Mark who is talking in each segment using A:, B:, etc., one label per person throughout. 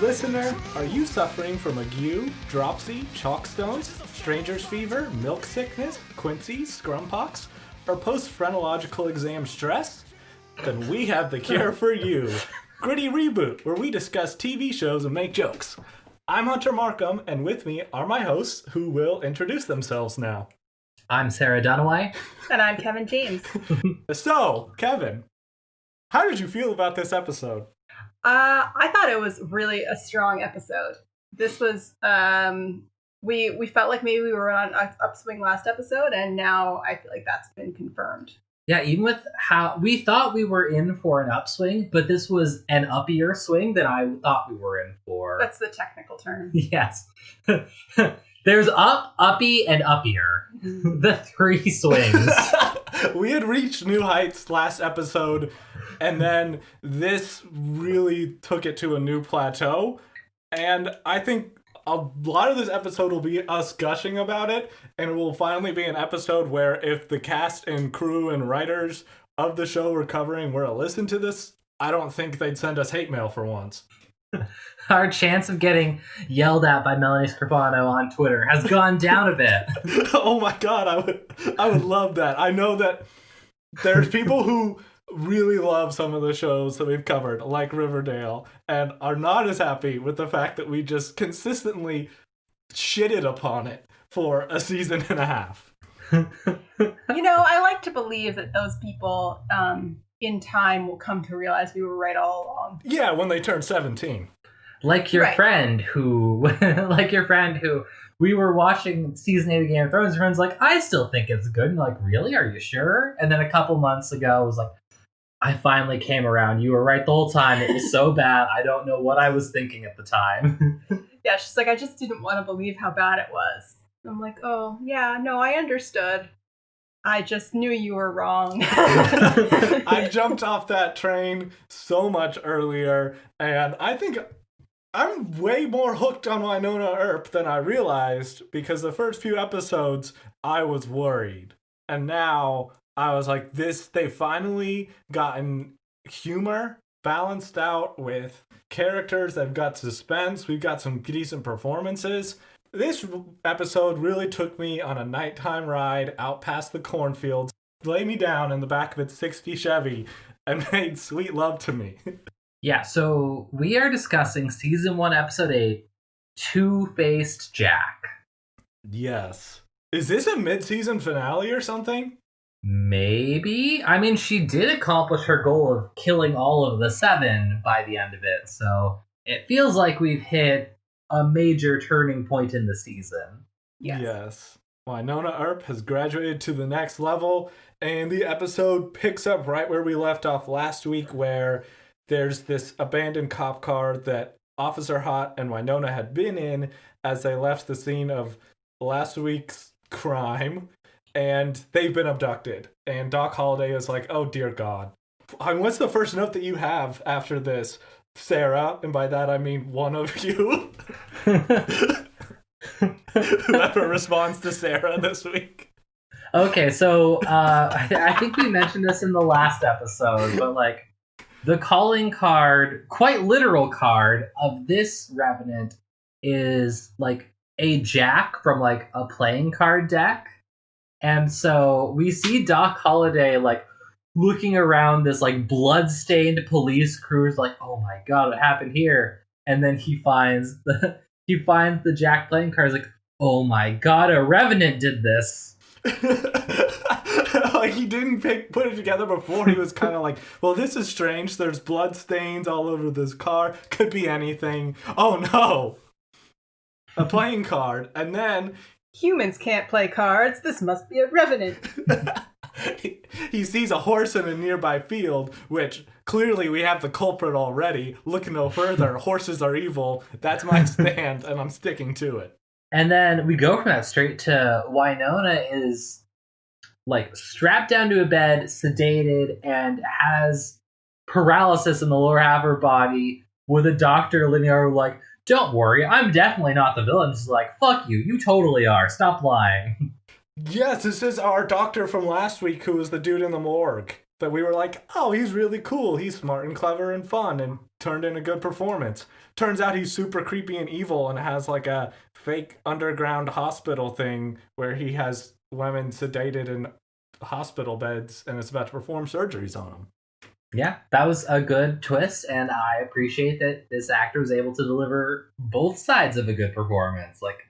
A: Listener, are you suffering from ague, dropsy, chalkstones, stranger's fever, milk sickness, quincy, scrumpox, or post-phrenological exam stress? Then we have the cure for you. Gritty Reboot, where we discuss TV shows and make jokes. I'm Hunter Markham, and with me are my hosts, who will introduce themselves now.
B: I'm Sarah Dunaway.
C: And I'm Kevin James.
A: So, Kevin, how did you feel about this episode?
C: I thought it was really a strong episode. This was, we felt like maybe we were on an upswing last episode, and now I feel like that's been confirmed.
B: Yeah, even with how we thought we were in for an upswing, but this was an uppier swing than I thought we were in for.
C: That's the technical term.
B: Yes. There's up, uppy, and uppier. The three swings.
A: We had reached new heights last episode, and then this really took it to a new plateau. And I think a lot of this episode will be us gushing about it, and it will finally be an episode where if the cast and crew and writers of the show were covering were to listen to this, I don't think they'd send us hate mail for once.
B: Our chance of getting yelled at by Melanie Scribano on Twitter has gone down a bit.
A: Oh my god, I would love that. I know that there's people who really love some of the shows that we've covered, like Riverdale, and are not as happy with the fact that we just consistently shitted upon it for a season and a half.
C: You know, I like to believe that those people in time will come to realize we were right all along.
A: Yeah, when they turn 17.
B: Like your
C: Right.
B: friend who we were watching season 8 of Game of Thrones, and friend's like, I still think it's good. And like, really? Are you sure? And then a couple months ago, it was like, I finally came around. You were right the whole time. It was so bad. I don't know what I was thinking at the time.
C: Yeah, she's like, I just didn't want to believe how bad it was. I'm like, oh, yeah, no, I understood. I just knew you were wrong.
A: I jumped off that train so much earlier, and I think I'm way more hooked on Wynonna Earp than I realized, because the first few episodes, I was worried. And now I was like, they've finally gotten humor balanced out with characters that have got suspense. We've got some decent performances. This episode really took me on a nighttime ride out past the cornfields, lay me down in the back of its 60 Chevy, and made sweet love to me.
B: Yeah, so we are discussing season 1, episode 8, Two-Faced Jack.
A: Yes. Is this a mid-season finale or something?
B: Maybe. I mean, she did accomplish her goal of killing all of the 7 by the end of it, so it feels like we've hit a major turning point in the season.
A: Yes. Wynonna Earp has graduated to the next level, and the episode picks up right where we left off last week, where there's this abandoned cop car that Officer Hot and Wynonna had been in as they left the scene of last week's crime, and they've been abducted. And Doc Holliday is like, oh dear God. What's the first note that you have after this, Sarah? And by that I mean one of you. Whoever responds to Sarah this week.
B: Okay, so I think we mentioned this in the last episode, but like, the calling card, quite literal card of this Revenant is like a jack from like a playing card deck. And so we see Doc Holliday like looking around this like blood-stained police cruise, like, oh my god, what happened here? And then he finds the jack playing card. He's like, oh my god, a Revenant did this.
A: Like, he didn't put it together before. He was kind of like, well, this is strange. There's blood stains all over this car. Could be anything. Oh no, a playing card. And then
C: Humans can't play cards. This must be a Revenant.
A: he sees a horse in a nearby field, which clearly we have the culprit already. Look no further. Horses are evil. That's my stand, and I'm sticking to it.
B: And then we go from that straight to Wynonna is like strapped down to a bed, sedated, and has paralysis in the lower half of her body, with a doctor living over like, don't worry, I'm definitely not the villain. She's like, fuck you, you totally are. Stop lying.
A: Yes, this is our doctor from last week who was the dude in the morgue. that we were like, oh, he's really cool. He's smart and clever and fun and turned in a good performance. Turns out he's super creepy and evil and has like a fake underground hospital thing where he has women sedated in hospital beds and is about to perform surgeries on them.
B: Yeah, that was a good twist, and I appreciate that this actor was able to deliver both sides of a good performance. Like,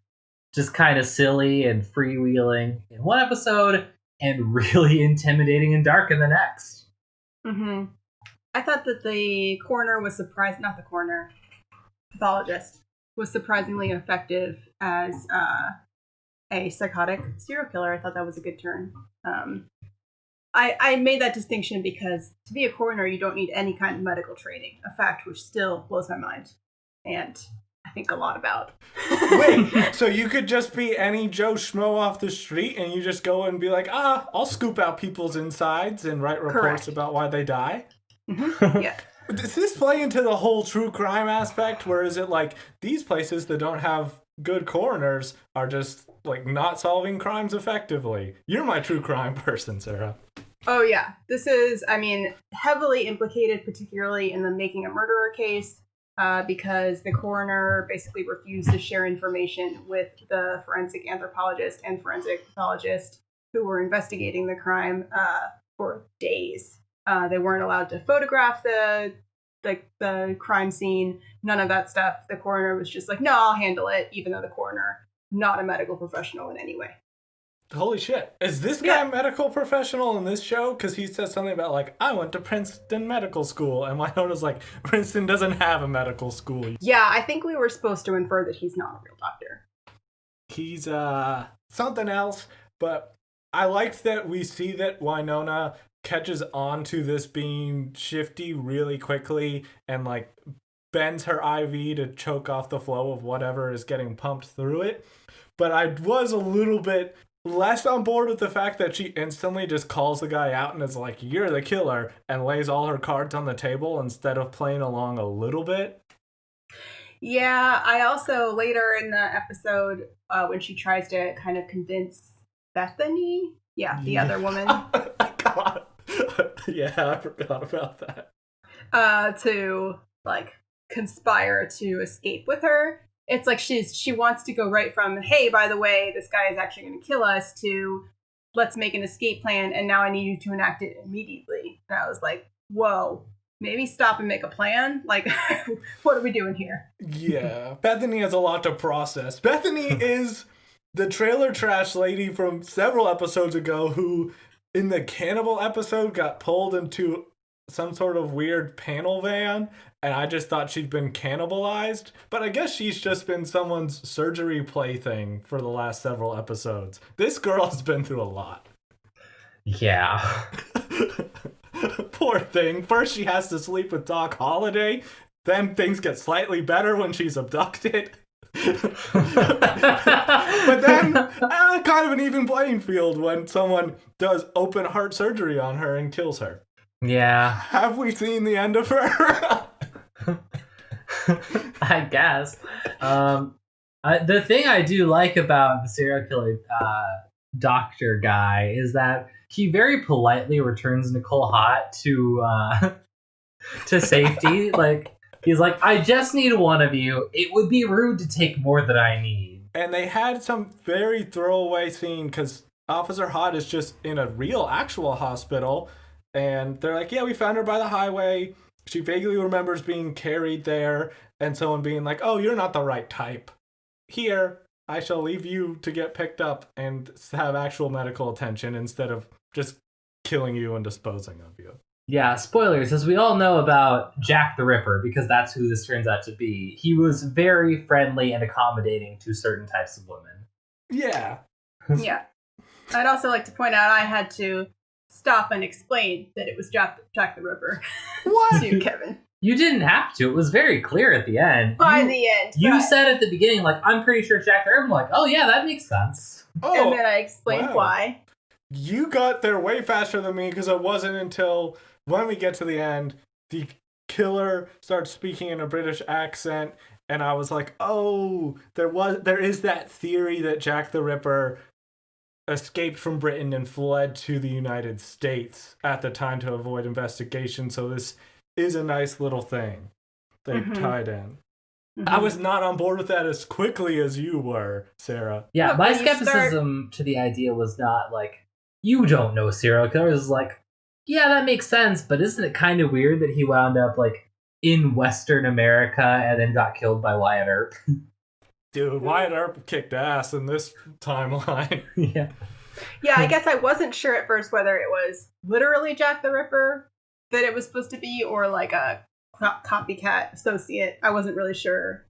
B: just kind of silly and freewheeling in one episode, and really intimidating and dark in the next.
C: Mm-hmm. I thought that the coroner was not the coroner, pathologist, was surprisingly effective as a psychotic serial killer. I thought that was a good turn. I made that distinction because to be a coroner, you don't need any kind of medical training, a fact which still blows my mind. And I think a lot about.
A: Wait, so you could just be any Joe Schmo off the street and you just go and be like, I'll scoop out people's insides and write reports
C: Correct.
A: about why they die?
C: Mm-hmm. Yeah.
A: Does this play into the whole true crime aspect, where is it like these places that don't have good coroners are just like not solving crimes effectively? You're my true crime person, Sarah.
C: Oh, yeah. This is, heavily implicated, particularly in the Making a Murderer case, because the coroner basically refused to share information with the forensic anthropologist and forensic pathologist who were investigating the crime for days. They weren't allowed to photograph the crime scene, none of that stuff. The coroner was just like, no, I'll handle it, even though the coroner, not a medical professional in any way.
A: Holy shit. Is this guy a medical professional in this show? Because he says something about, like, I went to Princeton Medical School. And Wynonna's like, Princeton doesn't have a medical school.
C: Yeah, I think we were supposed to infer that he's not a real doctor.
A: He's something else. But I liked that we see that Wynonna catches on to this being shifty really quickly and, like, bends her IV to choke off the flow of whatever is getting pumped through it. But I was a little bit less on board with the fact that she instantly just calls the guy out and is like, you're the killer, and lays all her cards on the table instead of playing along a little bit.
C: Yeah, I also, later in the episode, when she tries to kind of convince Bethany, the other woman.
A: God. Yeah, I forgot about that.
C: To, like, conspire to escape with her. It's like she wants to go right from, hey, by the way, this guy is actually going to kill us, to let's make an escape plan, and now I need you to enact it immediately. And I was like, whoa, maybe stop and make a plan? Like, what are we doing here?
A: Yeah, Bethany has a lot to process. Bethany is the trailer trash lady from several episodes ago who, in the cannibal episode, got pulled into some sort of weird panel van, and I just thought she'd been cannibalized. But I guess she's just been someone's surgery plaything for the last several episodes. This girl's been through a lot.
B: Yeah.
A: Poor thing. First she has to sleep with Doc Holliday, then things get slightly better when she's abducted. But then kind of an even playing field when someone does open heart surgery on her and kills her.
B: Yeah.
A: Have we seen the end of her?
B: I guess. The thing I do like about the serial killer doctor guy is that he very politely returns Nicole Hott to safety. Like, he's like, I just need one of you. It would be rude to take more than I need.
A: And they had some very throwaway scene because Officer Hott is just in a real actual hospital. And they're like, yeah, we found her by the highway. She vaguely remembers being carried there and someone being like, oh, you're not the right type. Here, I shall leave you to get picked up and have actual medical attention instead of just killing you and disposing of you.
B: Yeah, spoilers, as we all know about Jack the Ripper, because that's who this turns out to be. He was very friendly and accommodating to certain types of women.
A: Yeah.
C: Yeah. I'd also like to point out I had to stop and explain that it was Jack the Ripper.
A: What?
C: To Kevin.
B: You didn't have to. It was very clear at the end.
C: By the end.
B: You
C: right.
B: said at the beginning, like, I'm pretty sure Jack the Ripper. I'm like, oh yeah, that makes sense.
A: Oh,
C: and then I explained why.
A: You got there way faster than me because it wasn't until when we get to the end, the killer starts speaking in a British accent, and I was like, oh, there is that theory that Jack the Ripper escaped from Britain and fled to the United States at the time to avoid investigation. So this is a nice little thing they've tied in. I was not on board with that as quickly as you were, Sarah.
B: Yeah,
C: Look,
B: my
C: when you
B: skepticism to the idea was not like, you don't know serial killers. It was like, yeah, that makes sense, but isn't it kind of weird that he wound up like in Western America and then got killed by Wyatt Earp?
A: Dude, Wyatt Earp kicked ass in this timeline.
B: Yeah.
C: Yeah, I guess I wasn't sure at first whether it was literally Jack the Ripper that it was supposed to be, or like a copycat associate. I wasn't really sure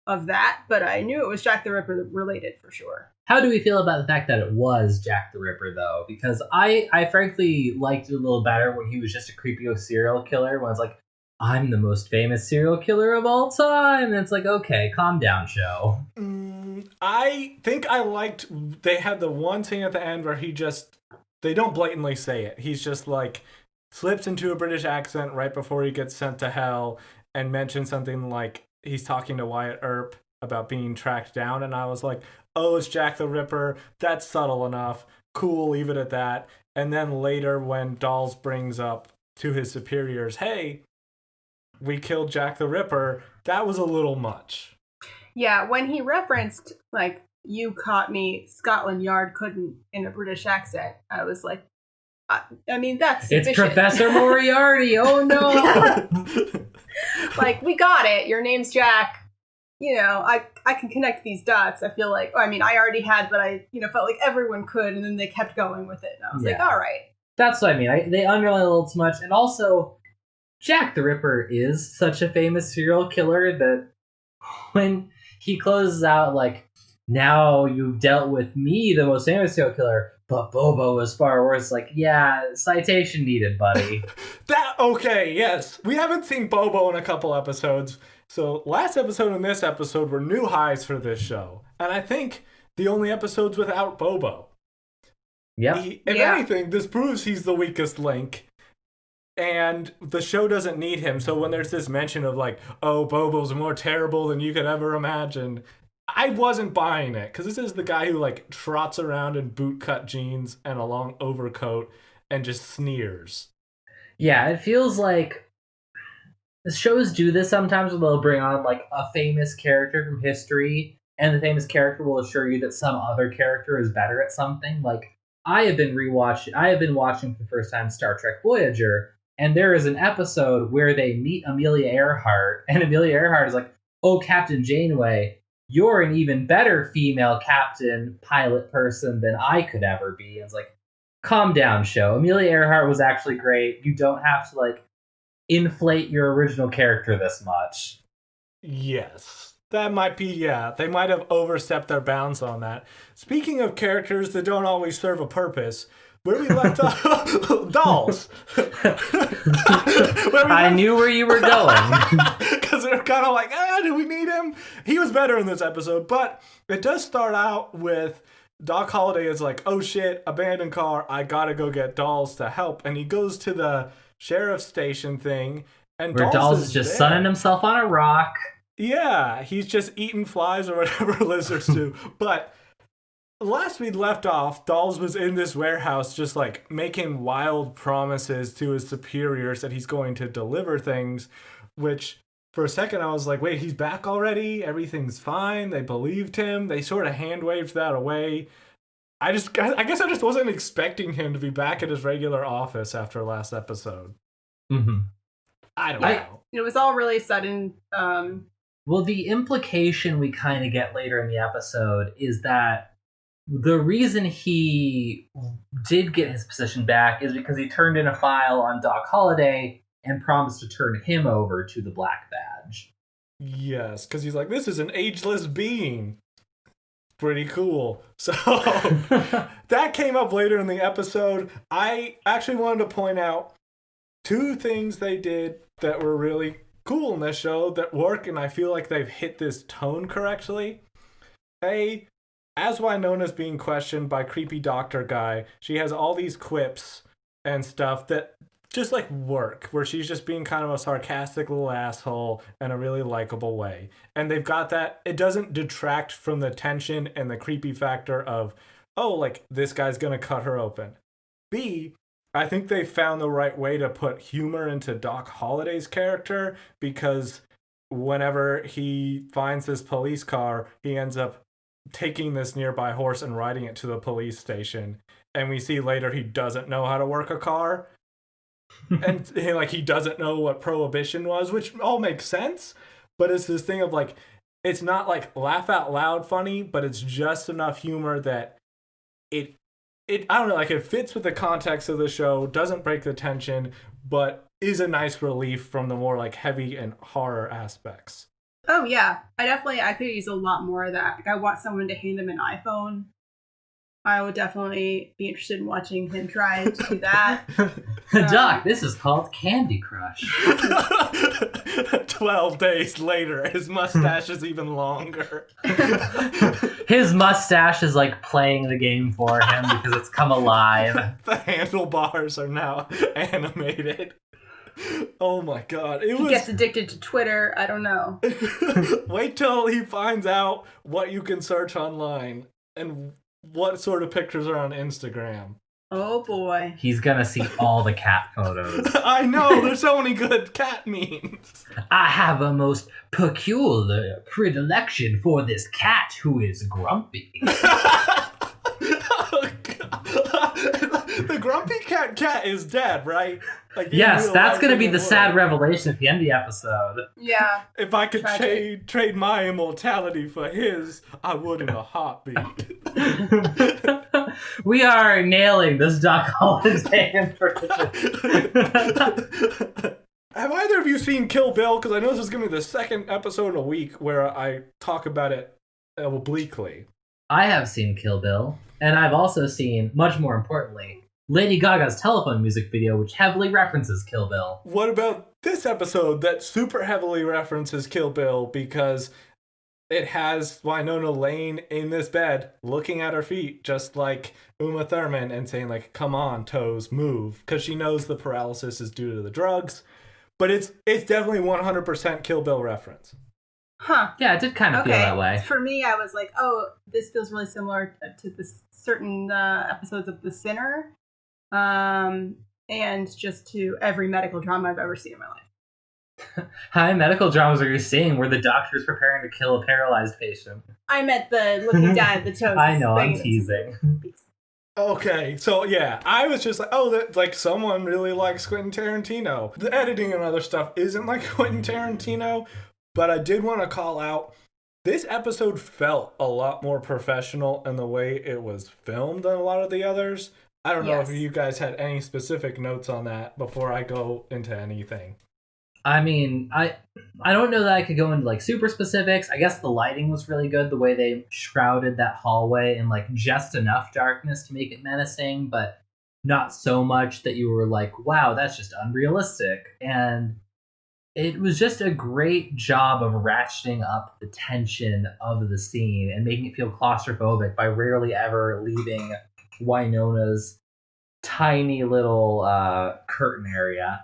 C: of that, but I knew it was Jack the Ripper related for sure.
B: How do we feel about the fact that it was Jack the Ripper, though? Because I frankly liked it a little better when he was just a creepy serial killer, when it's like, I'm the most famous serial killer of all time. And it's like, okay, calm down, show.
A: I think I liked, they had the one scene at the end where they don't blatantly say it. He's just like, slips into a British accent right before he gets sent to hell and mentions something like he's talking to Wyatt Earp about being tracked down. And I was like, oh, it's Jack the Ripper. That's subtle enough. Cool, leave it at that. And then later when Dawes brings up to his superiors, hey, we killed Jack the Ripper, that was a little much.
C: Yeah, when he referenced, like, you caught me, Scotland Yard couldn't, in a British accent, I was like, I mean, that's
B: It's
C: sufficient.
B: Professor Moriarty, oh no!
C: Like, we got it, your name's Jack. You know, I can connect these dots. I feel like, I mean, I already had, but I, felt like everyone could, and then they kept going with it. And I was like, all right.
B: That's what I mean. They underline a little too much. And also, Jack the Ripper is such a famous serial killer that when he closes out, like, now you've dealt with me, the most famous serial killer, but Bobo was far worse. Like, yeah, citation needed, buddy.
A: Okay, yes. We haven't seen Bobo in a couple episodes. So last episode and this episode were new highs for this show. And I think the only episodes without Bobo.
B: Yep.
A: If anything, this proves he's the weakest link. And the show doesn't need him. So when there's this mention of like, oh, Bobo's more terrible than you could ever imagine, I wasn't buying it. Because this is the guy who like trots around in bootcut jeans and a long overcoat and just sneers.
B: Yeah, it feels like the shows do this sometimes where they'll bring on like a famous character from history, and the famous character will assure you that some other character is better at something. Like, I have been watching for the first time Star Trek Voyager, and there is an episode where they meet Amelia Earhart, and Amelia Earhart is like, oh, Captain Janeway, you're an even better female captain, pilot person than I could ever be. And it's like, calm down, show. Amelia Earhart was actually great. You don't have to, like, inflate your original character this much.
A: Yes. That might be, they might have overstepped their bounds on that. Speaking of characters that don't always serve a purpose, where we left off, dolls.
B: I knew where you were going.
A: Because they're kind of like, do we need him? He was better in this episode, but it does start out with Doc Holliday is like, oh shit, abandoned car, I gotta go get Dolls to help. And he goes to the sheriff's station thing, and
B: where Dolls is just sunning himself on a rock.
A: Yeah, he's just eating flies or whatever lizards do. But last we left off, Dolls was in this warehouse just like making wild promises to his superiors that he's going to deliver things, which for a second I was like, wait, he's back already? Everything's fine? They believed him? They sort of hand-waved that away. I guess I just wasn't expecting him to be back at his regular office after last episode.
B: Mm-hmm.
A: I don't know.
C: It was all really sudden.
B: Well, the implication we kind of get later in the episode is that the reason he did get his position back is because he turned in a file on Doc Holliday and promised to turn him over to the Black Badge.
A: Yes, because he's like, this is an ageless being. Pretty cool. So that came up later in the episode. I actually wanted to point out two things they did that were really cool in this show that work, and I feel like they've hit this tone correctly. As Wynonna's being questioned by creepy doctor guy, she has all these quips and stuff that just like work, where she's just being kind of a sarcastic little asshole in a really likable way. And they've got that. It doesn't detract from the tension and the creepy factor of oh, like this guy's gonna cut her open. B, I think they found the right way to put humor into Doc Holliday's character, because whenever he finds this police car, he ends up taking this nearby horse and riding it to the police station. And we see later he doesn't know how to work a car. And like he doesn't know what prohibition was, which all makes sense. But it's this thing of like, it's not like laugh out loud funny, but it's just enough humor that it I don't know, like it fits with the context of the show, doesn't break the tension, but is a nice relief from the more like heavy and horror aspects.
C: Oh yeah, I could use a lot more of that. Like I want someone to hand him an iPhone. I would definitely be interested in watching him try to do that.
B: Doc, this is called Candy Crush.
A: 12 days later, his mustache is even longer.
B: His mustache is like playing the game for him because it's come alive.
A: The handlebars are now animated. Oh my god.
C: He gets addicted to Twitter. I don't know.
A: Wait till he finds out what you can search online and what sort of pictures are on Instagram.
C: Oh boy.
B: He's gonna see all the cat photos.
A: I know, there's so many good cat memes.
B: I have a most peculiar predilection for this cat who is grumpy.
A: Oh, the grumpy cat is dead, right? Like,
B: yes, that's going to be the sad revelation at the end of the episode.
C: Yeah.
A: If I could trade my immortality for his, I would in a heartbeat.
B: We are nailing this Doc Holliday impression.
A: Have either of you seen Kill Bill? Because I know this is going to be the second episode in a week where I talk about it obliquely.
B: I have seen Kill Bill, and I've also seen, much more importantly, Lady Gaga's telephone music video, which heavily references Kill Bill.
A: What about this episode that super heavily references Kill Bill because it has Wynonna laying in this bed, looking at her feet, just like Uma Thurman, and saying like, "Come on, toes, move," because she knows the paralysis is due to the drugs. But it's definitely 100% Kill Bill reference.
C: Huh.
B: Yeah, it did kind of feel that way.
C: For me, I was like, oh, this feels really similar to the certain episodes of The Sinner. And just to every medical drama I've ever seen in my life.
B: How many medical dramas are you seeing where the doctor is preparing to kill a paralyzed patient?
C: I meant the looking down at the toes.
B: I know, I'm teasing.
A: Okay, so yeah, I was just like, oh, that like someone really likes Quentin Tarantino. The editing and other stuff isn't like Quentin Tarantino, but I did want to call out, this episode felt a lot more professional in the way it was filmed than a lot of the others. I don't know if you guys had any specific notes on that before I go into anything.
B: I mean, I don't know that I could go into like super specifics. I guess the lighting was really good, the way they shrouded that hallway in like just enough darkness to make it menacing, but not so much that you were like, wow, that's just unrealistic. And it was just a great job of ratcheting up the tension of the scene and making it feel claustrophobic by rarely ever leaving Wynonna's tiny little curtain area.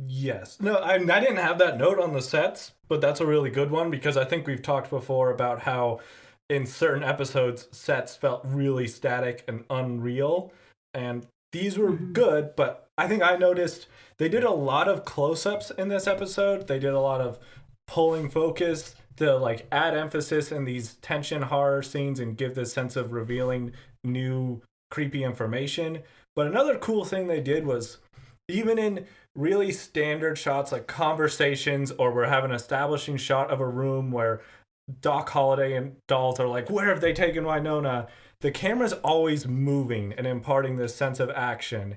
A: Yes. No, I didn't have that note on the sets, but that's a really good one because I think we've talked before about how in certain episodes sets felt really static and unreal, and these were good, but I think I noticed they did a lot of close-ups in this episode. They did a lot of pulling focus to like add emphasis in these tension horror scenes and give this sense of revealing new creepy information. But another cool thing they did was, even in really standard shots like conversations, or we're having an establishing shot of a room where Doc Holliday and dolls are like, where have they taken Wynonna? The camera's always moving and imparting this sense of action.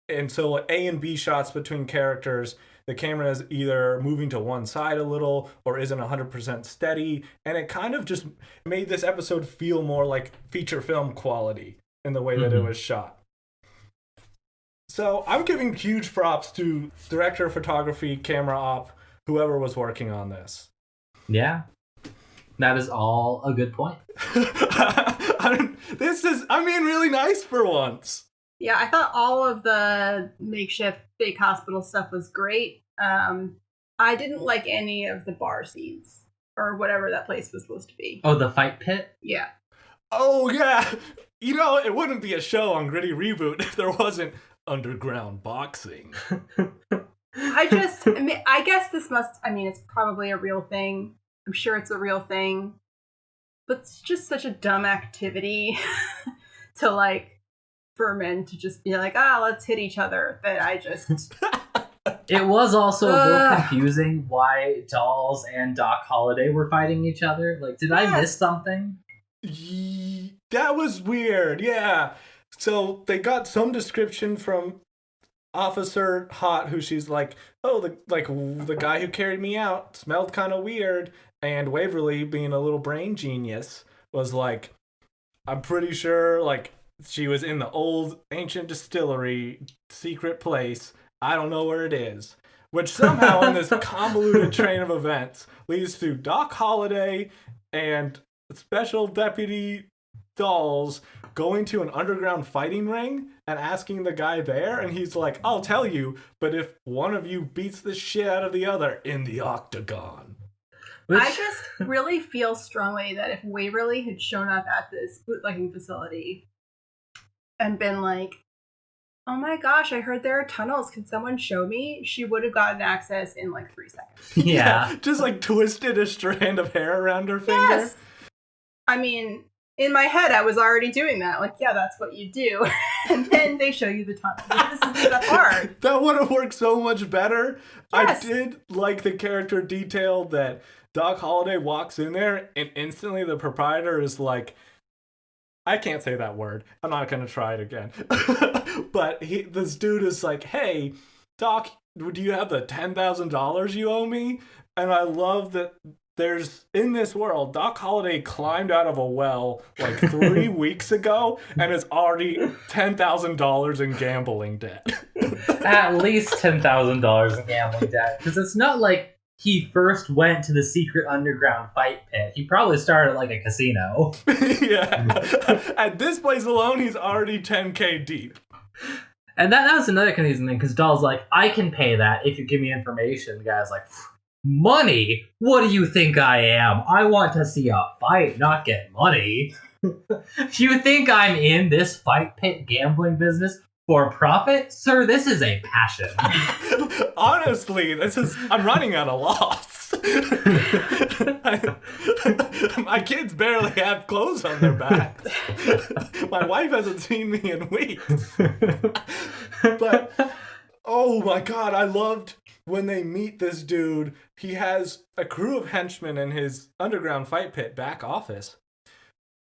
A: And so like A and B shots between characters, the camera is either moving to one side a little or isn't 100% steady. And it kind of just made this episode feel more like feature film quality in the way that it was shot. So I'm giving huge props to director of photography, camera op, whoever was working on this.
B: Yeah, that is all a good point.
A: This is, I mean, really nice for once.
C: Yeah, I thought all of the makeshift fake hospital stuff was great. I didn't like any of the bar scenes or whatever that place was supposed to be.
B: Oh, the fight pit?
C: Yeah.
A: Oh, yeah. You know, it wouldn't be a show on Gritty Reboot if there wasn't underground boxing.
C: I guess this it's probably a real thing. I'm sure it's a real thing. But it's just such a dumb activity to, like, for men to just be like, let's hit each other, that I just...
B: It was also a little confusing why Dolls and Doc Holliday were fighting each other. Like, did I miss something?
A: That was weird, yeah. So they got some description from Officer Hot, who she's like, the guy who carried me out smelled kind of weird. And Waverly, being a little brain genius, was like, I'm pretty sure, like, she was in the old ancient distillery secret place. I don't know where it is. Which somehow in this convoluted train of events leads to Doc Holliday and Special Deputy Dolls going to an underground fighting ring and asking the guy there, and he's like, I'll tell you, but if one of you beats the shit out of the other in the octagon.
C: I just really feel strongly that if Waverly had shown up at this bootlegging facility and been like, oh my gosh, I heard there are tunnels, can someone show me? She would have gotten access in like 3 seconds.
B: Yeah.
A: Just like twisted a strand of hair around her finger.
C: Yes. I mean, in my head, I was already doing that. Like, yeah, that's what you do. And then they show you the tunnel. This isn't that hard.
A: That would have worked so much better.
C: Yes.
A: I did like the character detail that Doc Holliday walks in there and instantly the proprietor is like, I can't say that word. I'm not going to try it again. But this dude is like, hey, Doc, do you have the $10,000 you owe me? And I love that there's, in this world, Doc Holliday climbed out of a well like 3 weeks ago and is already $10,000 in gambling debt.
B: At least $10,000 in gambling debt. Because it's not like he first went to the secret underground fight pit. He probably started at like a casino.
A: Yeah. At this place alone, he's already $10K deep.
B: And that was another confusing thing, because Doll's like, I can pay that if you give me information. The guy's like, money? What do you think I am? I want to see a fight, not get money. You think I'm in this fight pit gambling business for profit? Sir, this is a passion.
A: Honestly, I'm running at a loss. My kids barely have clothes on their backs. My wife hasn't seen me in weeks. But, oh my god, I loved when they meet this dude. He has a crew of henchmen in his underground fight pit back office.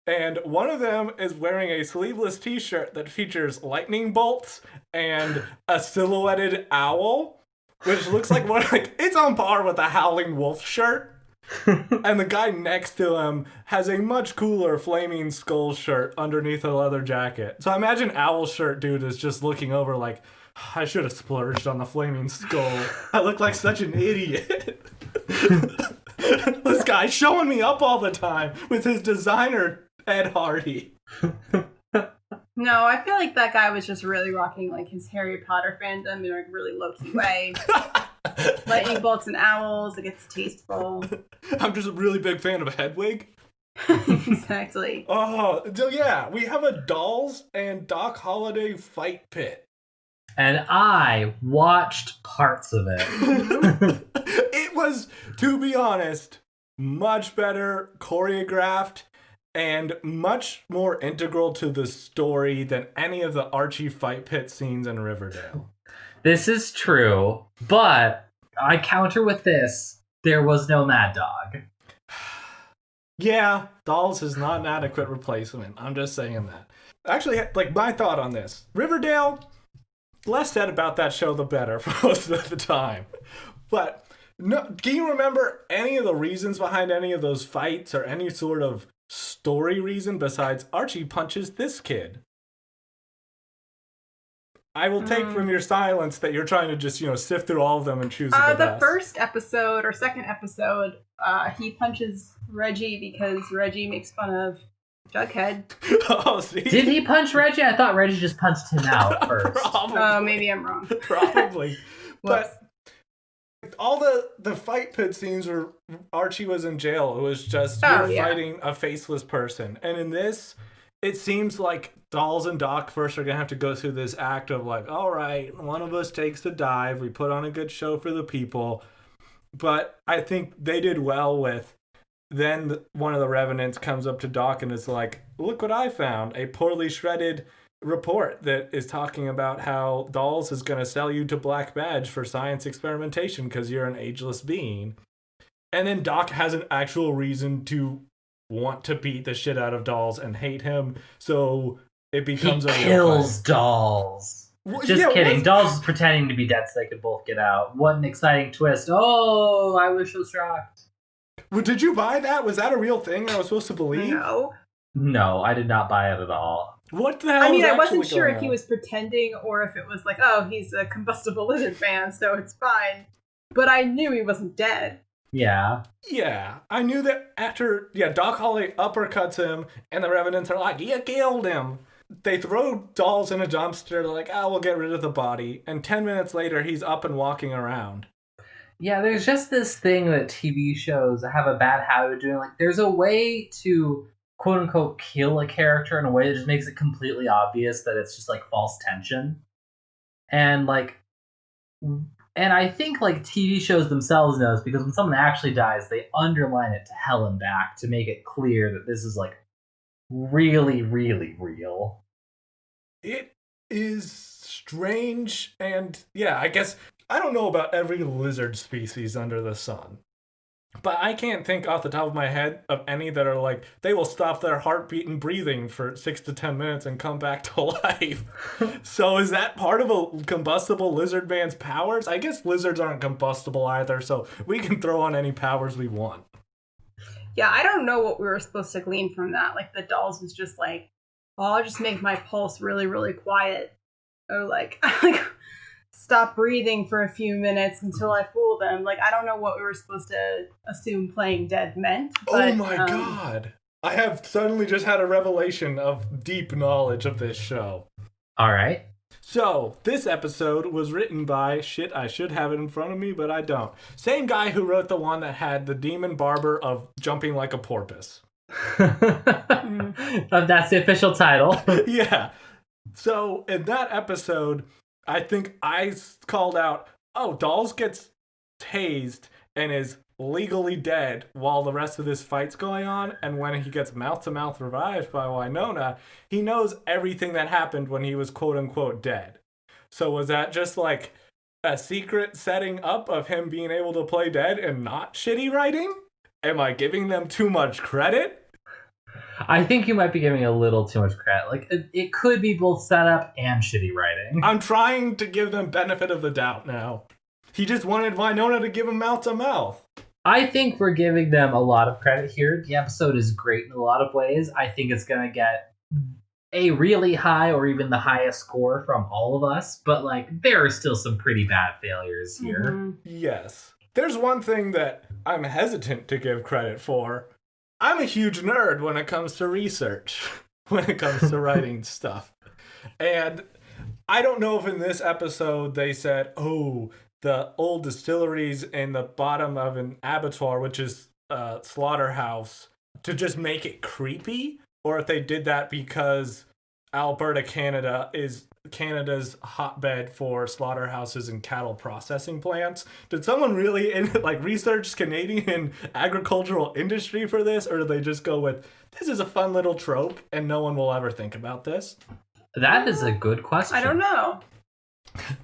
A: And one of them is wearing a sleeveless t-shirt that features lightning bolts and a silhouetted owl, which looks like it's on par with a Howling Wolf shirt. And the guy next to him has a much cooler Flaming Skull shirt underneath a leather jacket. So I imagine Owl Shirt dude is just looking over like, I should have splurged on the Flaming Skull. I look like such an idiot. This guy's showing me up all the time with his designer Ed Hardy.
C: No, I feel like that guy was just really rocking like his Harry Potter fandom in a really low-key way. Lightning bolts and owls, it gets tasteful.
A: I'm just a really big fan of Hedwig.
C: Exactly.
A: Oh, so yeah, we have a Dolls and Doc Holliday fight pit.
B: And I watched parts of it.
A: It was, to be honest, much better choreographed and much more integral to the story than any of the Archie fight pit scenes in Riverdale.
B: This is true, but I counter with this. There was no Mad Dog.
A: Yeah, Dolls is not an adequate replacement. I'm just saying that. Actually, like, my thought on this. Riverdale, less said about that show, the better for most of the time. But no, can you remember any of the reasons behind any of those fights or any sort of story reason besides Archie punches this kid? I will take from your silence that you're trying to just, sift through all of them and choose the best.
C: The first episode or second episode, he punches Reggie because Reggie makes fun of Jughead.
A: Oh, see?
B: Did he punch Reggie? I thought Reggie just punched him out first.
A: Probably.
C: Oh, maybe I'm wrong.
A: Probably. But all the fight pit scenes where Archie was in jail, it was just fighting a faceless person. And in this, it seems like Dolls and Doc first are gonna have to go through this act of like, all right, one of us takes the dive, we put on a good show for the people. But I think they did well with. Then one of the Revenants comes up to Doc and is like, look what I found, a poorly shredded report that is talking about how Dolls is going to sell you to Black Badge for science experimentation because you're an ageless being. And then Doc has an actual reason to want to beat the shit out of Dolls and hate him, so it becomes
B: he kills Dolls. Just kidding. Dolls is pretending to be dead so they could both get out. What an exciting twist. Oh, I wish I was shocked.
A: Well, did you buy that? Was that a real thing I was supposed to believe?
B: No, I did not buy it at all.
A: What the hell?
C: I mean, I wasn't sure if he was pretending or if it was like, oh, he's a combustible lizard man, so it's fine. But I knew he wasn't dead.
B: Yeah.
A: Yeah, I knew that after, Doc Holly uppercuts him, and the Revenants are like, you killed him. They throw Dolls in a dumpster, they're like, we'll get rid of the body. And 10 minutes later, he's up and walking around.
B: Yeah, there's just this thing that TV shows have a bad habit of doing. Like, there's a way to, quote-unquote, kill a character in a way that just makes it completely obvious that it's just, like, false tension. And, like... And I think, like, TV shows themselves know this, because when someone actually dies, they underline it to hell and back to make it clear that this is, like, really, really real.
A: It is strange, and, I guess... I don't know about every lizard species under the sun, but I can't think off the top of my head of any that are like, they will stop their heartbeat and breathing for 6 to 10 minutes and come back to life. So is that part of a combustible lizard man's powers? I guess lizards aren't combustible either, so we can throw on any powers we want.
C: Yeah, I don't know what we were supposed to glean from that. Like, the Dolls was just like, I'll just make my pulse really, really quiet. Or like stop breathing for a few minutes until I fool them. Like, I don't know what we were supposed to assume playing dead meant. But,
A: oh my god. I have suddenly just had a revelation of deep knowledge of this show.
B: All right.
A: So, this episode was written by, I should have it in front of me, but I don't. Same guy who wrote the one that had the demon barber of jumping like a porpoise.
B: That's the official title.
A: Yeah. So, in that episode... I think I called out, Dolls gets tased and is legally dead while the rest of this fight's going on, and when he gets mouth-to-mouth revived by Wynonna, he knows everything that happened when he was quote-unquote dead. So was that just like a secret setting up of him being able to play dead and not shitty writing? Am I giving them too much credit?
B: I think you might be giving a little too much credit. Like, it could be both setup and shitty writing.
A: I'm trying to give them benefit of the doubt now. He just wanted Wynonna to give him mouth to mouth.
B: I think we're giving them a lot of credit here. The episode is great in a lot of ways. I think it's going to get a really high or even the highest score from all of us. But, like, there are still some pretty bad failures here.
C: Mm-hmm.
A: Yes. There's one thing that I'm hesitant to give credit for. I'm a huge nerd when it comes to research, when it comes to writing stuff. And I don't know if in this episode they said, the old distilleries in the bottom of an abattoir, which is a slaughterhouse, to just make it creepy, or if they did that because Alberta, Canada is Canada's hotbed for slaughterhouses and cattle processing plants. Did someone really research Canadian agricultural industry for this, or did they just go with, this is a fun little trope and no one will ever think about this?
B: That is a good question.
C: I don't know.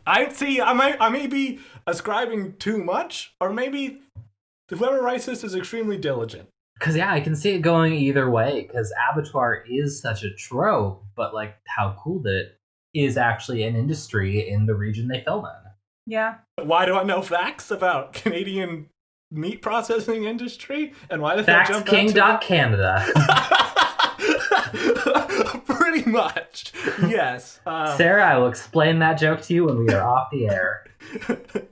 A: I may be ascribing too much, or maybe whoever writes this is extremely diligent.
B: Because, I can see it going either way, because abattoir is such a trope, but, like, how cool that it is actually an industry in the region they film in.
C: Yeah.
A: Why do I know facts about Canadian meat processing industry? And why did that jump out to
B: Canada.
A: Pretty much, yes.
B: Sarah, I will explain that joke to you when we are off the air.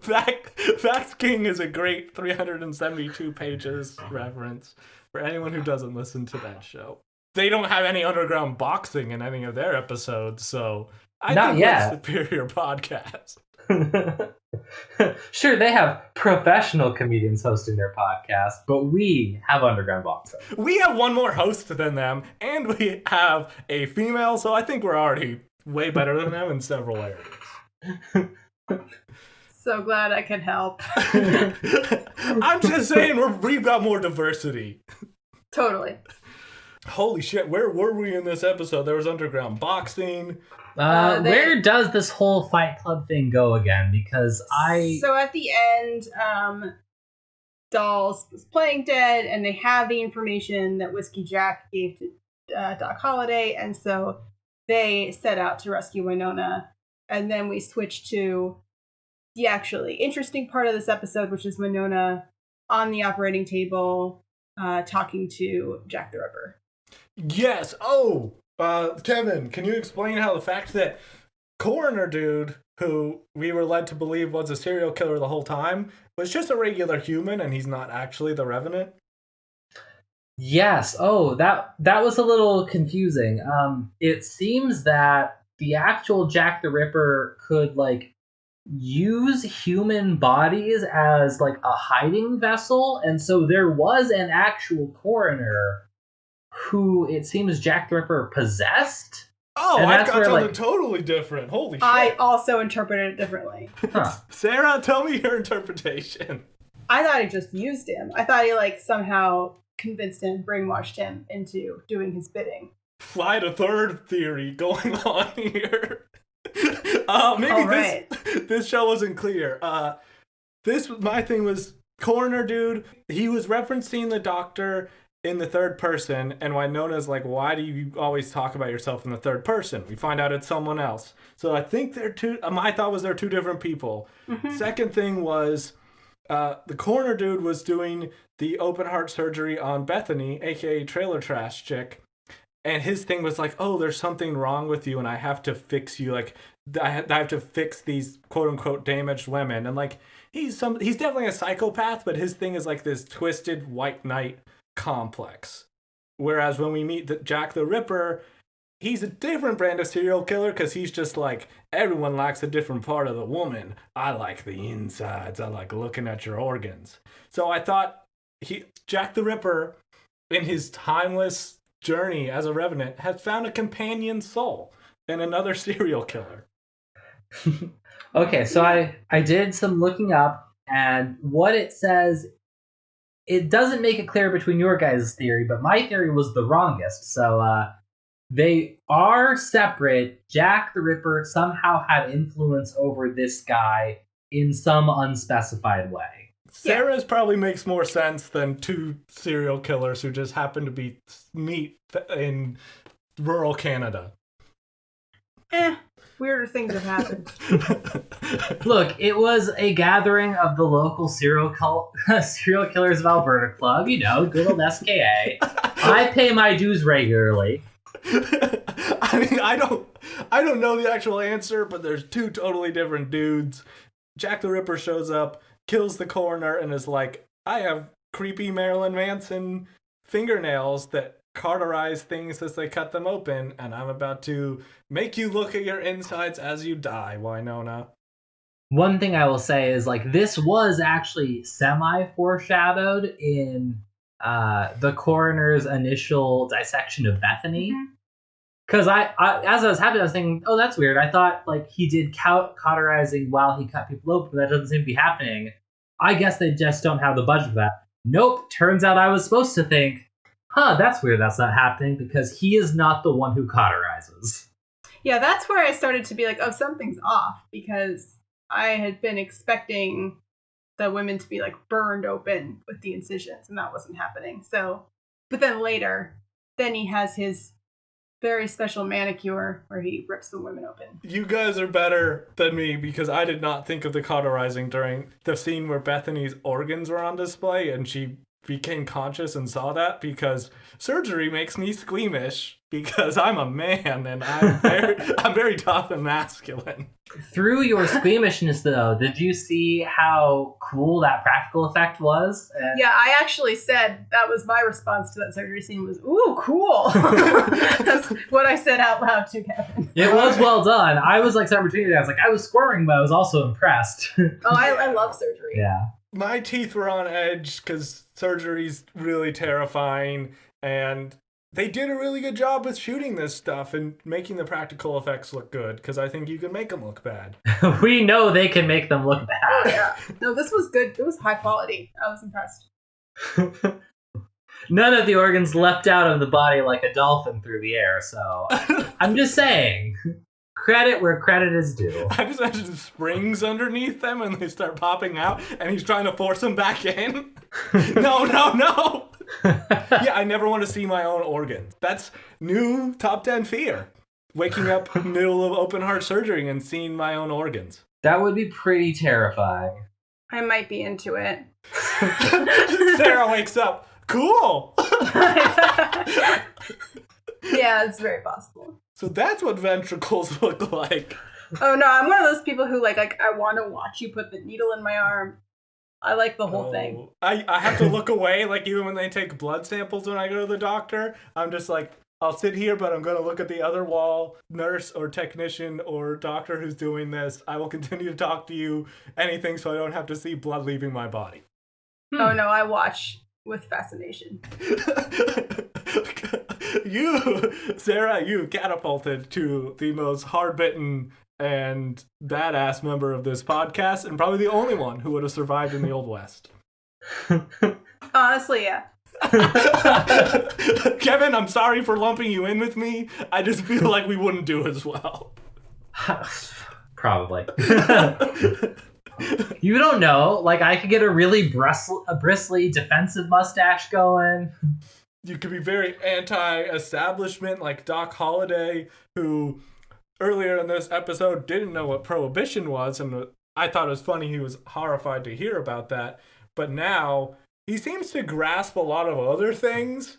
A: Facts King is a great 372 pages reference for anyone who doesn't listen to that show. They don't have any underground boxing in any of their episodes, so I think it's a superior podcast.
B: Sure, they have professional comedians hosting their podcast, but we have underground boxing.
A: We have one more host than them, and we have a female, so I think we're already way better than them in several areas.
C: So glad I could help.
A: I'm just saying, we've got more diversity.
C: Totally.
A: Holy shit, where were we in this episode? There was underground boxing.
B: Where does this whole Fight Club thing go again? Because
C: So at the end, Dolls was playing dead, and they have the information that Whiskey Jack gave to Doc Holliday, and so they set out to rescue Wynonna. And then we switch to the actually interesting part of this episode, which is Wynonna on the operating table talking to Jack the Ripper.
A: Yes. Oh, Kevin, can you explain how the fact that coroner dude, who we were led to believe was a serial killer the whole time, was just a regular human and he's not actually the Revenant?
B: Yes. Oh, that was a little confusing. It seems that the actual Jack the Ripper could use human bodies as a hiding vessel, and so there was an actual coroner who it seems Jack the Ripper possessed.
A: Oh, I've got something totally different. Holy shit.
C: I also interpreted it differently.
B: Huh.
A: Sarah, tell me your interpretation.
C: I thought he just used him. I thought he somehow convinced him, brainwashed him into doing his bidding.
A: I had a third theory going on here. Maybe this show wasn't clear. My thing was coroner dude. He was referencing the doctor in the third person, and Wynonna's why do you always talk about yourself in the third person? We find out it's someone else. So I think they're two. My thought was they're two different people. Mm-hmm. Second thing was the coroner dude was doing the open heart surgery on Bethany, aka Trailer Trash Chick. And his thing was oh, there's something wrong with you, and I have to fix you. I have to fix these quote unquote damaged women. And he's definitely a psychopath, but his thing is this twisted white knight complex. Whereas when we meet Jack the Ripper, he's a different brand of serial killer because he's just everyone likes a different part of the woman. I like the insides. I like looking at your organs. So I thought Jack the Ripper, in his timeless journey as a revenant, has found a companion soul in another serial killer.
B: Okay, so I did some looking up, and what it says, it doesn't make it clear between your guys' theory, but my theory was the wrongest. So they are separate. Jack the Ripper somehow had influence over this guy in some unspecified way.
A: Sarah's probably makes more sense than two serial killers who just happen to meet in rural Canada.
C: Weirder things have happened.
B: Look, it was a gathering of the local serial killers of Alberta club. Good old SKA. I pay my dues regularly.
A: I mean, I don't know the actual answer, but there's two totally different dudes. Jack the Ripper shows up, kills the coroner, and is I have creepy Marilyn Manson fingernails that cauterize things as they cut them open, and I'm about to make you look at your insides as you die, Wynonna.
B: One thing I will say is this was actually semi-foreshadowed in the coroner's initial dissection of Bethany. Because as I was having, I was thinking, oh, that's weird. I thought he did cauterizing while he cut people open, but that doesn't seem to be happening. I guess they just don't have the budget for that. Nope, turns out I was supposed to think, that's weird that's not happening, because he is not the one who cauterizes.
C: Yeah, that's where I started to be oh, something's off, because I had been expecting the women to be burned open with the incisions, and that wasn't happening. So, but then later, then he has his very special manicure where he rips the women open.
A: You guys are better than me, because I did not think of the cauterizing during the scene where Bethany's organs were on display and she became conscious and saw that, because surgery makes me squeamish because I'm a man and I'm very tough and masculine.
B: Through your squeamishness, though, did you see how cool that practical effect was?
C: Yeah, I actually said that was my response to that surgery scene was, ooh, cool. That's what I said out loud to Kevin.
B: It was well done. I was like, somewhere between I was like, I was squirming, but I was also impressed.
C: I love surgery.
B: Yeah.
A: My teeth were on edge because surgery's really terrifying, and they did a really good job with shooting this stuff and making the practical effects look good, because I think you can make them look bad.
B: We know they can make them look bad.
C: Oh, yeah. No, this was good. It was high quality. I was impressed.
B: None of the organs leapt out of the body like a dolphin through the air, so I'm just saying, credit where credit is due.
A: I just imagine springs underneath them and they start popping out, and he's trying to force them back in. No. Yeah, I never want to see my own organs. That's new top 10 fear. Waking up middle of open heart surgery and seeing my own organs.
B: That would be pretty terrifying.
C: I might be into it.
A: Sarah wakes up. Cool.
C: Yeah, it's very possible.
A: So that's what ventricles look like.
C: Oh no, I'm one of those people who like I want to watch you put the needle in my arm. I like the whole thing.
A: I have to look away, like even when they take blood samples when I go to the doctor. I'm just like, I'll sit here, but I'm going to look at the other wall. Nurse or technician or doctor who's doing this, I will continue to talk to you, anything, so I don't have to see blood leaving my body.
C: Oh no, I watch with fascination.
A: Sarah, you catapulted to the most hard-bitten and badass member of this podcast, and probably the only one who would have survived in the Old West.
C: Honestly, yeah.
A: Kevin, I'm sorry for lumping you in with me. I just feel like we wouldn't do as well.
B: Probably. You don't know. Like, I could get a really bristly defensive mustache going.
A: You could be very anti-establishment, like Doc Holliday, who earlier in this episode didn't know what prohibition was, and I thought it was funny he was horrified to hear about that. But now he seems to grasp a lot of other things,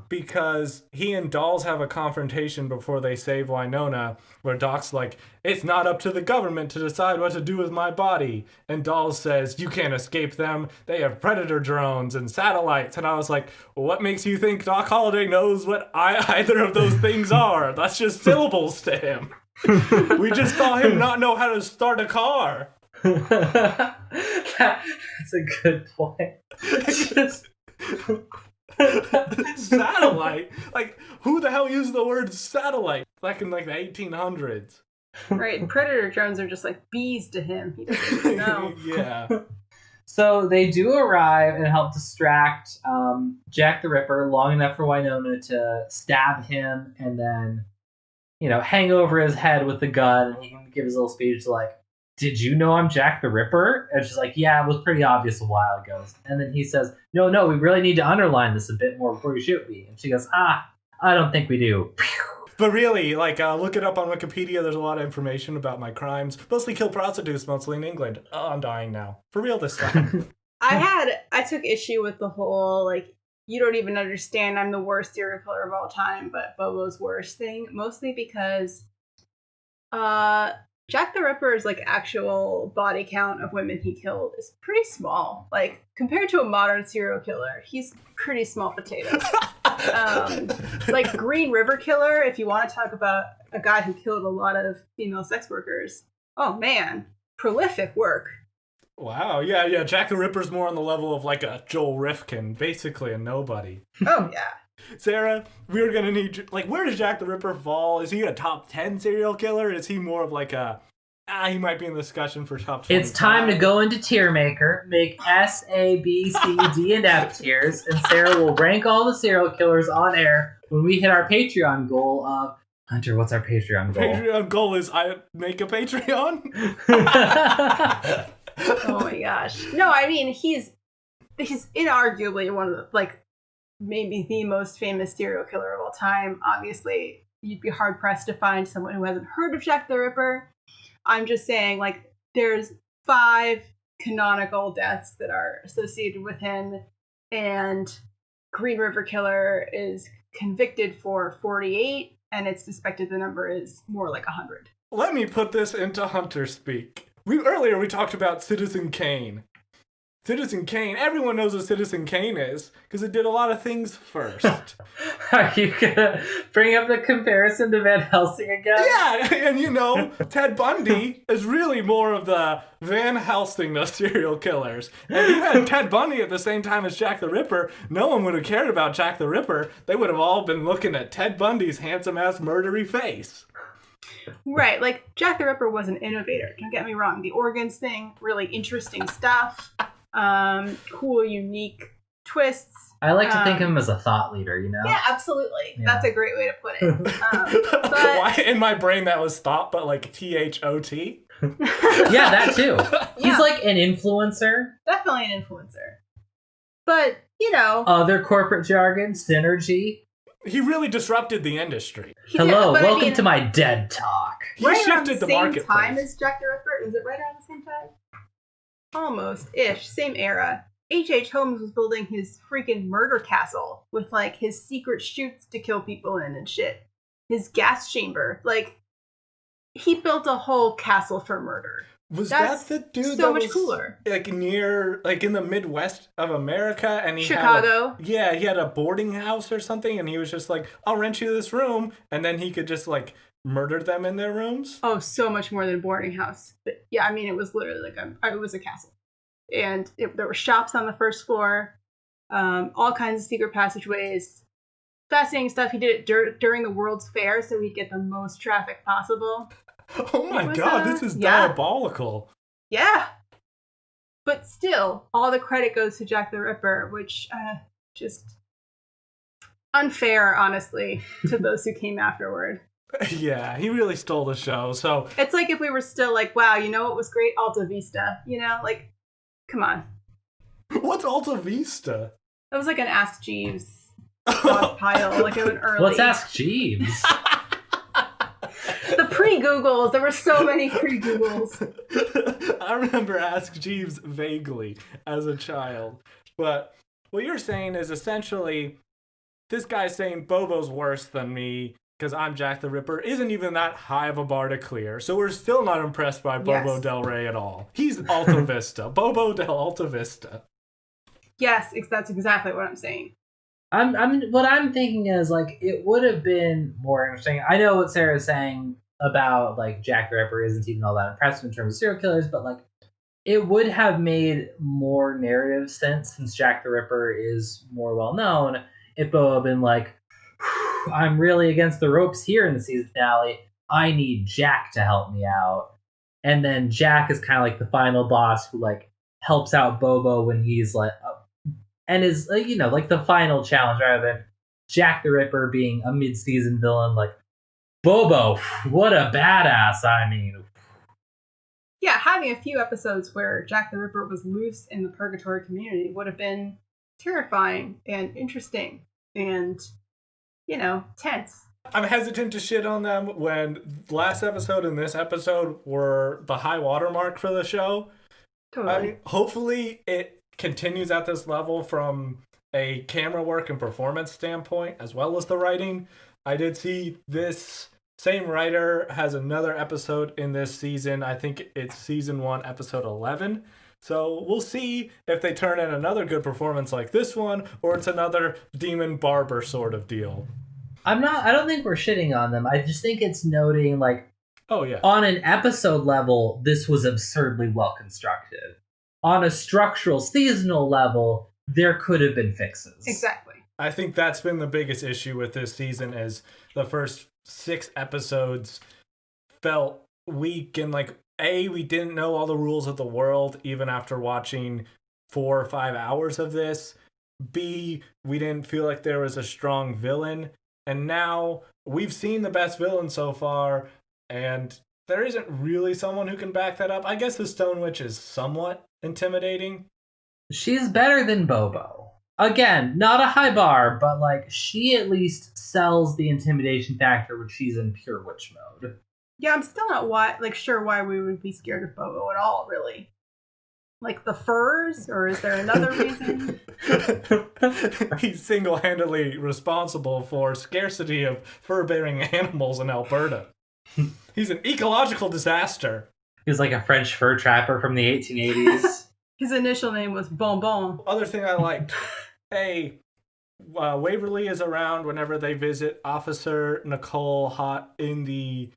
A: because he and Dawes have a confrontation before they save Wynonna, where Doc's like, it's not up to the government to decide what to do with my body. And Dawes says, you can't escape them. They have predator drones and satellites. And I was like, well, what makes you think Doc Holliday knows what either of those things are? That's just syllables to him. We just saw him not know how to start a car.
B: That's a good point.
A: Satellite? Like, who the hell used the word satellite back in like the 1800s?
C: Right, predator drones are just like bees to him. He doesn't even know.
A: Yeah.
B: So they do arrive and help distract Jack the Ripper long enough for Wynonna to stab him and then, hang over his head with the gun, and he can give his little speech like, did you know I'm Jack the Ripper? And she's like, yeah, it was pretty obvious a while ago. And then he says, no, we really need to underline this a bit more before you shoot me. And she goes, I don't think we do.
A: But really, look it up on Wikipedia. There's a lot of information about my crimes. Mostly kill prostitutes, mostly in England. Oh, I'm dying now. For real this time.
C: I took issue with the whole, you don't even understand I'm the worst serial killer of all time, but Bobo's worst thing. Mostly because, Jack the Ripper's actual body count of women he killed is pretty small. Compared to a modern serial killer, he's pretty small potatoes. Green River Killer, if you want to talk about a guy who killed a lot of female sex workers, oh man, prolific work.
A: Wow, yeah, Jack the Ripper's more on the level of a Joel Rifkin, basically a nobody.
C: Oh yeah.
A: Sarah, we're gonna need, where does Jack the Ripper fall? Is he a top 10 serial killer? Is he more of he might be in the discussion for top 20?
B: It's time to go into tier maker, make S, A, B, C, D, and F tiers, and Sarah will rank all the serial killers on air when we hit our Patreon goal of... Hunter, what's our Patreon goal?
A: Patreon goal is I make a Patreon?
C: Oh my gosh. No, I mean, he's inarguably one of the, maybe the most famous serial killer of all time. Obviously, you'd be hard-pressed to find someone who hasn't heard of Jack the Ripper. I'm just saying, there's 5 canonical deaths that are associated with him, and Green River Killer is convicted for 48, and it's suspected the number is more like 100.
A: let me put this into Hunter speak. Earlier we talked about Citizen Kane. Citizen Kane, everyone knows what Citizen Kane is, because it did a lot of things first.
B: Are you gonna bring up the comparison to Van Helsing again?
A: Yeah, and Ted Bundy is really more of the Van Helsing of serial killers. And you had Ted Bundy at the same time as Jack the Ripper, no one would have cared about Jack the Ripper. They would have all been looking at Ted Bundy's handsome-ass murdery face.
C: Right, like Jack the Ripper was an innovator, don't get me wrong. The organs thing, really interesting stuff. Cool, unique twists.
B: I like to think of him as a thought leader,
C: Yeah, absolutely. Yeah. That's a great way to put it. But
A: why in my brain that was thought, but like THOT?
B: Yeah, that too. He's like an influencer.
C: Definitely an influencer. But,
B: other corporate jargon, synergy.
A: He really disrupted the industry.
B: Hello, welcome to my dead talk.
A: He shifted the marketplace.
C: Same time as Jack the Ripper? Is it right around the same time? Almost-ish, same era. H.H. Holmes was building his freaking murder castle with, like, his secret chutes to kill people in and shit. His gas chamber. Like, he built a whole castle for murder.
A: That's the dude
C: so
A: that
C: much
A: was
C: cooler.
A: Like near, like in the Midwest of America, and he he had a boarding house or something, and he was just like, "I'll rent you this room," and then he could just like murder them in their rooms.
C: Oh, so much more than a boarding house. But yeah, I mean, it was literally like it was a castle, and there were shops on the first floor, all kinds of secret passageways. Fascinating stuff. He did it during the World's Fair, so he'd get the most traffic possible.
A: Oh my god, this is diabolical.
C: Yeah. But still, all the credit goes to Jack the Ripper, which just unfair, honestly, to those who came afterward.
A: Yeah, he really stole the show. So
C: it's like if we were still like, wow, you know what was great? Alta Vista. Like, come on.
A: What's Alta Vista?
C: That was like an Ask Jeeves pile, like an early.
B: Let's Ask Jeeves.
C: The pre-Googles. There were so many pre-Googles.
A: I remember Ask Jeeves vaguely as a child. But what you're saying is essentially this guy's saying Bobo's worse than me because I'm Jack the Ripper isn't even that high of a bar to clear. So we're still not impressed by Bobo Del Rey at all. He's Alta Vista. Bobo del Alta Vista.
C: Yes, that's exactly what I'm saying.
B: What I'm thinking is, like, it would have been more interesting. I know what Sarah's saying about, like, Jack the Ripper isn't even all that impressive in terms of serial killers, but, like, it would have made more narrative sense since Jack the Ripper is more well known if Bo had been like, I'm really against the ropes here in the season finale. I need Jack to help me out. And then Jack is kind of like the final boss who, like, helps out Bobo when he's like, and is, like the final challenge rather than Jack the Ripper being a mid-season villain. Like, Bobo, what a badass, I mean.
C: Yeah, having a few episodes where Jack the Ripper was loose in the purgatory community would have been terrifying and interesting and, tense. I'm
A: hesitant to shit on them when last episode and this episode were the high watermark for the show.
C: Totally.
A: Hopefully it continues at this level from a camera work and performance standpoint, as well as the writing. I did see this same writer has another episode in this season. I think it's season 1, episode 11. So we'll see if they turn in another good performance like this one, or it's another Demon Barber sort of deal.
B: I don't think we're shitting on them. I just think it's noting, like,
A: oh yeah,
B: on an episode level, this was absurdly well constructed. On a structural, seasonal level, there could have been fixes.
C: Exactly.
A: I think that's been the biggest issue with this season is the first 6 episodes felt weak and like, A, we didn't know all the rules of the world even after watching 4 or 5 hours of this. B, we didn't feel like there was a strong villain. And now we've seen the best villain so far, and there isn't really someone who can back that up. I guess the Stone Witch is somewhat intimidating.
B: She's better than Bobo. Again, not a high bar, but like she at least sells the intimidation factor when she's in pure witch mode.
C: Yeah, I'm still not sure why we would be scared of Bobo at all, really. Like the furs, or is there another reason?
A: He's single-handedly responsible for scarcity of fur-bearing animals in Alberta. He's an ecological disaster.
B: He was like a French fur trapper from the 1880s.
C: His initial name was Bonbon.
A: Other thing I liked, Waverly is around whenever they visit Officer Nicole Hot in the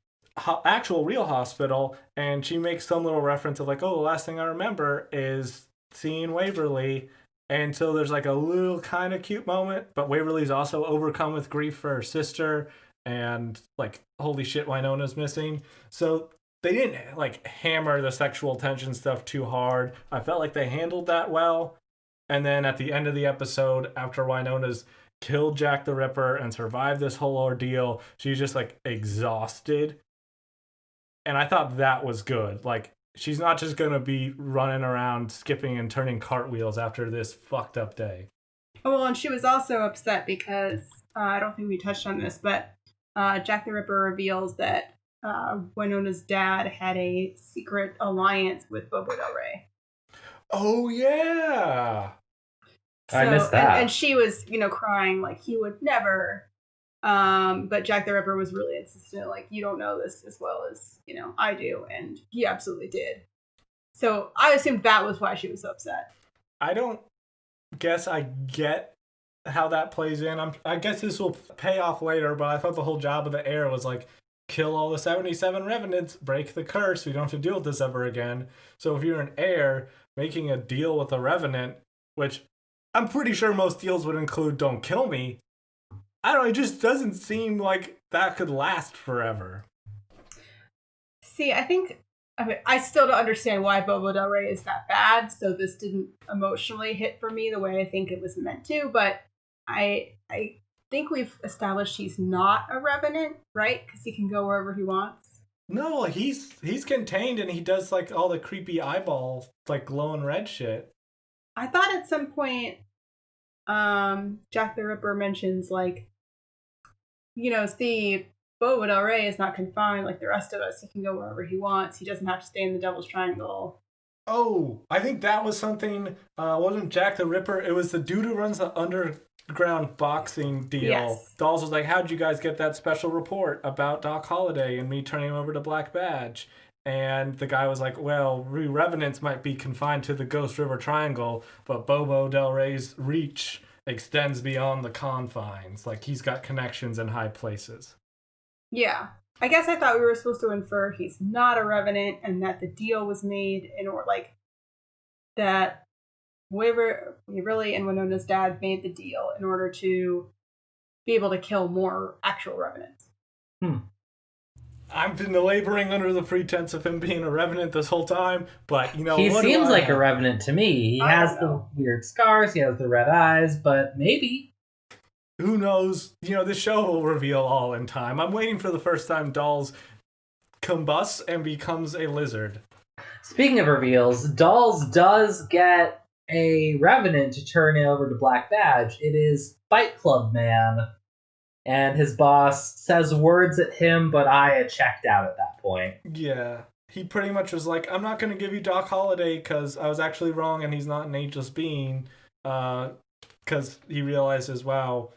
A: actual real hospital, and she makes some little reference of like, oh, the last thing I remember is seeing Waverly. And so there's like a little kind of cute moment, but Waverly's also overcome with grief for her sister, and like, holy shit, Wynonna's missing. So they didn't like hammer the sexual tension stuff too hard. I felt like they handled that well. And then at the end of the episode, after Wynonna's killed Jack the Ripper and survived this whole ordeal, she's just like exhausted. And I thought that was good. Like, she's not just going to be running around skipping and turning cartwheels after this fucked up day.
C: Oh, well, and she was also upset because, I don't think we touched on this, but Jack the Ripper reveals that Wynonna's dad had a secret alliance with Bobo Del Rey.
A: Oh, yeah!
B: I missed that.
C: And she was, crying like he would never. But Jack the Ripper was really insistent, like, you don't know this as well as, I do. And he absolutely did. So I assumed that was why she was so upset.
A: I don't guess I get how that plays in. I guess this will pay off later, but I thought the whole job of the heir was like, kill all the 77 revenants, break the curse, we don't have to deal with this ever again. So if you're an heir making a deal with a revenant, which I'm pretty sure most deals would include don't kill me, I don't know, it just doesn't seem like that could last forever.
C: See, I still don't understand why Bobo Del Rey is that bad, so this didn't emotionally hit for me the way I think it was meant to, but I think we've established he's not a revenant, right? Because he can go wherever he wants.
A: No, he's contained, and he does like all the creepy eyeballs, like glowing red shit.
C: I thought at some point Jack the Ripper mentions like, see, Bobo Del Rey is not confined like the rest of us. He can go wherever he wants. He doesn't have to stay in the Devil's Triangle.
A: Oh, I think that was something, wasn't Jack the Ripper, it was the dude who runs the underground boxing deal.
C: Yes.
A: Dolls was like, how'd you guys get that special report about Doc Holliday and me turning him over to Black Badge? And the guy was like, well, we revenants might be confined to the Ghost River Triangle, but Bobo Del Rey's reach extends beyond the confines. Like, he's got connections in high places.
C: Yeah. I guess I thought we were supposed to infer he's not a revenant and that the deal was made in order, like, that Waverly and Wynonna's dad made the deal in order to be able to kill more actual revenants.
A: I've been laboring under the pretense of him being a revenant this whole time, but,
B: he seems like a revenant to me. He has the weird scars, he has the red eyes, but maybe.
A: Who knows? This show will reveal all in time. I'm waiting for the first time Dolls combusts and becomes a lizard.
B: Speaking of reveals, Dolls does get a revenant to turn over to Black Badge. It is Fight Club Man. And his boss says words at him, but I had checked out at that point.
A: Yeah. He pretty much was like, I'm not going to give you Doc Holliday because I was actually wrong and he's not an ageless being. Because he realizes, wow,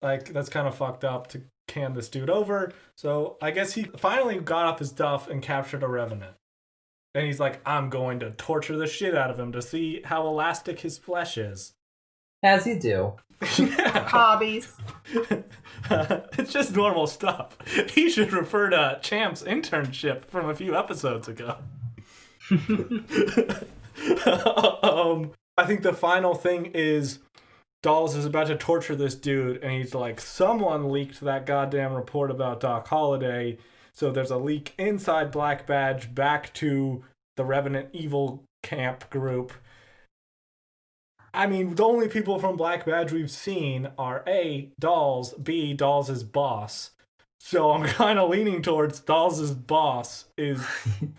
A: like, that's kind of fucked up to can this dude over. So I guess he finally got off his duff and captured a revenant. And he's like, I'm going to torture the shit out of him to see how elastic his flesh is.
B: As you do.
A: Yeah.
C: Hobbies.
A: It's just normal stuff. He should refer to Champ's internship from a few episodes ago. I think the final thing is Dolls is about to torture this dude, and he's like, someone leaked that goddamn report about Doc Holliday, so there's a leak inside Black Badge back to the Revenant Evil Camp group. I mean, the only people from Black Badge we've seen are A, Dolls, B, Dolls' boss. So I'm kind of leaning towards Dolls' boss is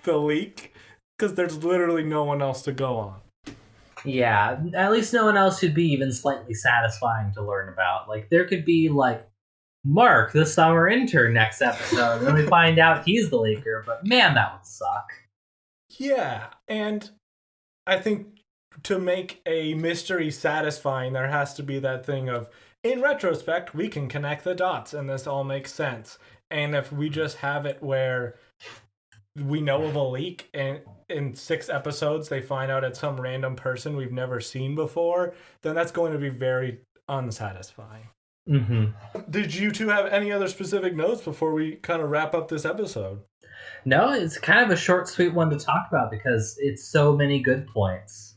A: the leak, because there's literally no one else to go on.
B: Yeah, at least no one else who'd be even slightly satisfying to learn about. Like, there could be, like, Mark, the summer intern, next episode, and then we find out he's the leaker, but man, that would suck.
A: Yeah, and I think to make a mystery satisfying, there has to be that thing of, in retrospect, we can connect the dots, and this all makes sense. and if we just have it where we know of a leak and in 6 episodes they find out it's some random person we've never seen before, then that's going to be very unsatisfying. Did you two have any other specific notes before we kind of wrap up this episode?
B: No, it's kind of a short, sweet one to talk about because it's so many good points.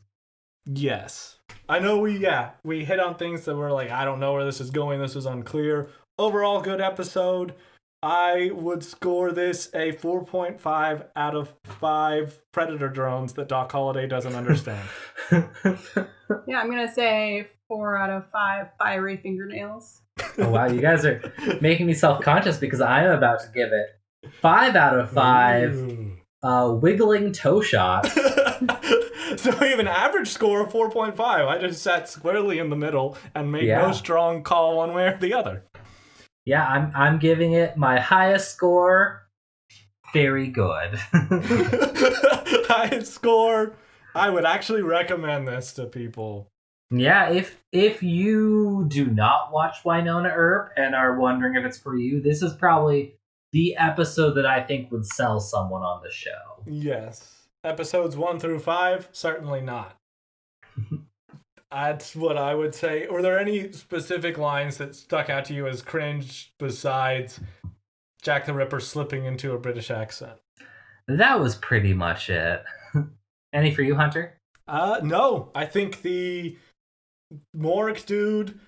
A: Yes. I know we hit on things that were like, I don't know where this is going, this is unclear. Overall, good episode. I would score this a 4.5 out of 5 Predator drones that Doc Holliday doesn't understand.
C: Yeah, I'm going to say 4 out of 5 fiery fingernails.
B: Oh, wow, you guys are making me self-conscious because I am about to give it 5 out of 5 wiggling toe shot.
A: So we have an average score of 4.5. I just sat squarely in the middle and made no strong call one way or the other.
B: Yeah, I'm giving it my highest score. Very good.
A: Highest score. I would actually recommend this to people.
B: Yeah, if you do not watch Wynonna Earp and are wondering if it's for you, this is probably the episode that I think would sell someone on the show.
A: Yes. Episodes 1 through 5, certainly not. That's what I would say. Were there any specific lines that stuck out to you as cringe besides Jack the Ripper slipping into a British accent?
B: That was pretty much it. Any for you, Hunter?
A: No. I think the Morix dude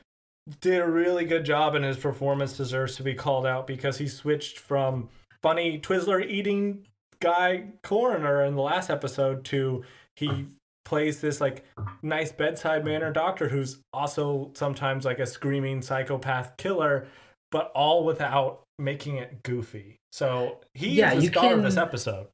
A: did a really good job, and his performance deserves to be called out because he switched from funny Twizzler eating guy coroner in the last episode to he plays this like nice bedside manner doctor who's also sometimes like a screaming psychopath killer, but all without making it goofy. So he is the star of this episode.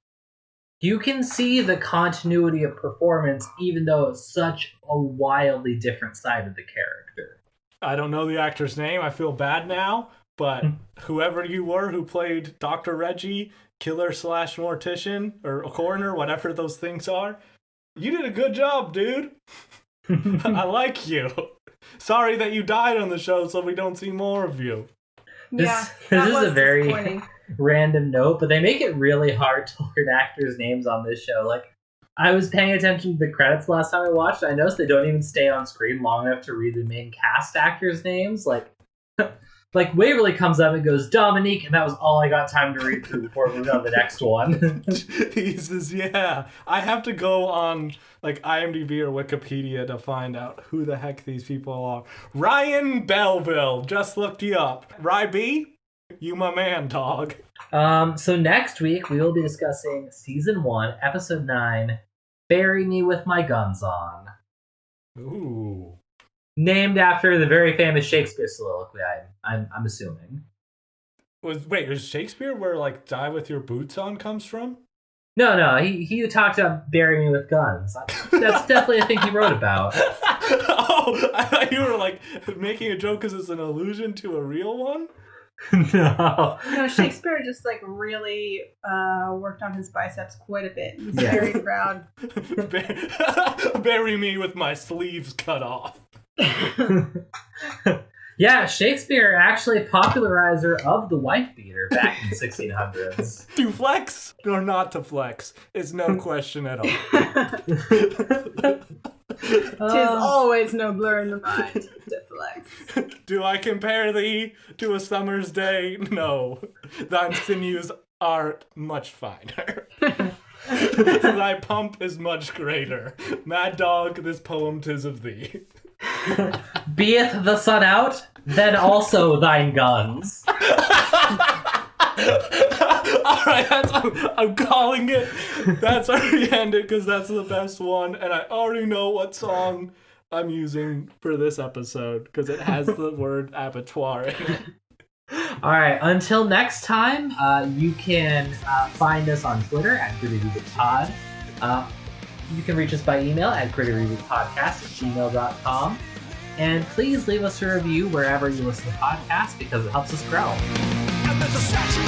B: You can see the continuity of performance even though it's such a wildly different side of the character.
A: I don't know the actor's name. I feel bad now, but whoever you were who played Dr. Reggie, killer / mortician, or coroner, whatever those things are, you did a good job, dude. I like you. Sorry that you died on the show so we don't see more of you.
B: This is a very random note, but they make it really hard to learn actors' names on this show. Like, I was paying attention to the credits last time I watched. I noticed they don't even stay on screen long enough to read the main cast actors' names. Like Waverly comes up and goes, Dominique, and that was all I got time to read through before we moved on to the next one.
A: Jesus, yeah. I have to go on like IMDb or Wikipedia to find out who the heck these people are. Ryan Belleville, just looked you up. Ryby, you my man, dog.
B: So next week we will be discussing Season 1, Episode 9, Bury Me With My Guns On.
A: Ooh.
B: Named after the very famous Shakespeare soliloquy, I'm assuming.
A: Was Shakespeare where like "die with your boots on" comes from?
B: No, he talked about bury me with guns. That's definitely a thing he wrote about.
A: Oh, I thought you were like making a joke because it's an allusion to a real one.
B: No,
C: Shakespeare just like really worked on his biceps quite a bit. He's very proud.
A: Bury me with my sleeves cut off.
B: Yeah, Shakespeare actually a popularizer of the wife beater back in the 1600s.
A: To flex or not to flex is no question at all.
C: 'Tis always nobler in the mind to flex.
A: Do I compare thee to a summer's day? No, thine sinews are much finer. Thy pump is much greater. Mad dog, this poem 'tis of thee.
B: Beeth the sun out, then also thine guns.
A: Alright, I'm calling it. That's already ended because that's the best one. And I already know what song I'm using for this episode because it has the word abattoir in it.
B: Alright, until next time, you can find us on Twitter at GrittyRebootPod. You can reach us by email at grittyRebootPodcast@gmail.com. And please leave us a review wherever you listen to podcasts because it helps us grow.
D: And there's a statue